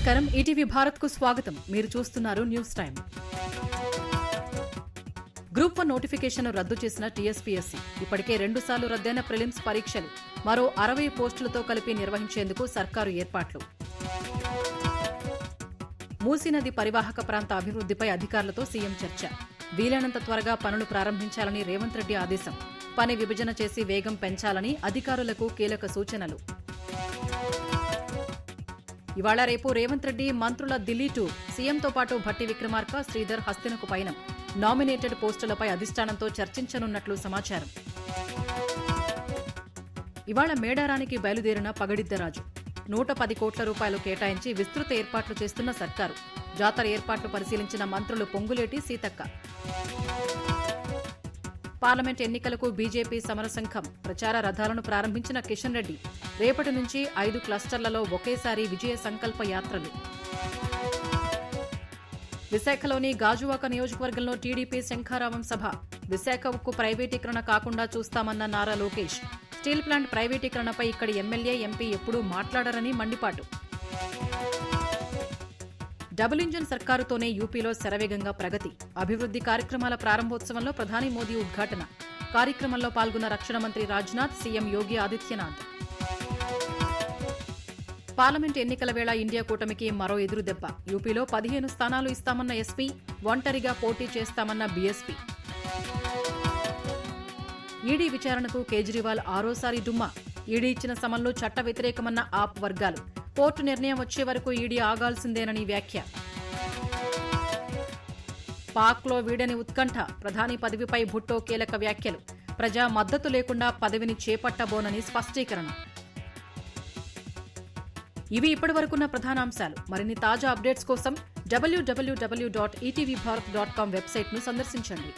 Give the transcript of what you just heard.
నమస్కారం. ఈటీవీ భారత్ కు స్వాగతం. మీరు చూస్తున్నారు న్యూస్ టైం. గ్రూప్ 1 నోటిఫికేషన్ రద్దు చేసిన టీఎస్పీఎస్సీ ఇప్పటికే 2 సార్లు రద్దయిన ప్రిలిమ్స్ పరీక్షలు మరో 60 పోస్టులతో కలిపి నిర్వహించేందుకు సర్కారు ఏర్పాట్లు. మూసీ నది పరివాహక ప్రాంత అభివృద్దిపై అధికారులతో సీఎం చర్చ. వీలైనంత త్వరగా పనులు ప్రారంభించాలని రేవంత్ రెడ్డి ఆదేశం. పని విభజన చేసి వేగం పెంచాలని అధికారులకు కీలక సూచనలు. ఇవాళ రేపు రేవంత్ రెడ్డి మంత్రుల ఢిల్లీ టూర్. సీఎంతో పాటు భట్టి విక్రమార్క, శ్రీధర్ హస్తినకు పయనం. నామినేటెడ్ పోస్టులపై అధిష్టానంతో చర్చించనున్నట్లు సమాచారం. ఇవాళ మేడారానికి బయలుదేరిన పగడిద్దరాజు. 110 కోట్ల రూపాయలు కేటాయించి విస్తృత ఏర్పాట్లు చేస్తున్న సర్కారు. జాతర ఏర్పాట్లు పరిశీలించిన మంత్రులు పొంగులేటి, సీతక్క. పార్లమెంట్ ఎన్నికలకు బీజేపీ సమరసంఘం ప్రచార రథాలను ప్రారంభించిన కిషన్ రెడ్డి. రేపటి నుంచి 5 క్లస్టర్లలో ఒకేసారి విజయ సంకల్ప యాత్రలు. విశాఖలోని గాజువాక నియోజకవర్గంలో టీడీపీ శంఖారావం సభ. విశాఖ ఉక్కు ప్రైవేటీకరణ కాకుండా చూస్తామన్న నారా లోకేష్. స్టీల్ ప్లాంట్ ప్రైవేటీకరణపై ఇక్కడి ఎమ్మెల్యే, ఎంపీ ఎప్పుడూ మాట్లాడరని మండిపాటు. డబుల్ ఇంజన్ సర్కారుతోనే యూపీలో శరవేగంగా ప్రగతి. అభివృద్ది కార్యక్రమాల ప్రారంభోత్సవంలో ప్రధాని మోదీ ఉద్ఘాటన. కార్యక్రమంలో పాల్గొన్న రక్షణ మంత్రి రాజ్నాథ్, సీఎం యోగి ఆదిత్యనాథ్. పార్లమెంట్ ఎన్నికల వేళ ఇండియా కూటమికి మరో ఎదురుదెబ్బ. యూపీలో 15 స్థానాలు ఇస్తామన్న ఎస్పీ, ఒంటరిగా పోటీ చేస్తామన్న బీఎస్పీ. ఈడీ విచారణకు కేజ్రీవాల్ ఆరోసారి డుమ్మా. ఈడీ ఇచ్చిన సమన్లు చట్ట వ్యతిరేకమన్న ఆప్ వర్గాలు. కోర్టు నిర్ణయం వచ్చే వరకు ఈడీ ఆగాల్సిందేనని వ్యాఖ్య. పాక్లో వీడని ఉత్కంఠ. ప్రధాని పదవిపై భుట్టో కీలక వ్యాఖ్యలు. ప్రజా మద్దతు లేకుండా పదవిని చేపట్టబోనని స్పష్టీకరణ. ఇవి ఇప్పటివరకున్న ప్రధానాంశాలు. మరిన్ని తాజా అప్డేట్స్ కోసం www.etvbharat.com వెబ్సైట్ను సందర్శించండి.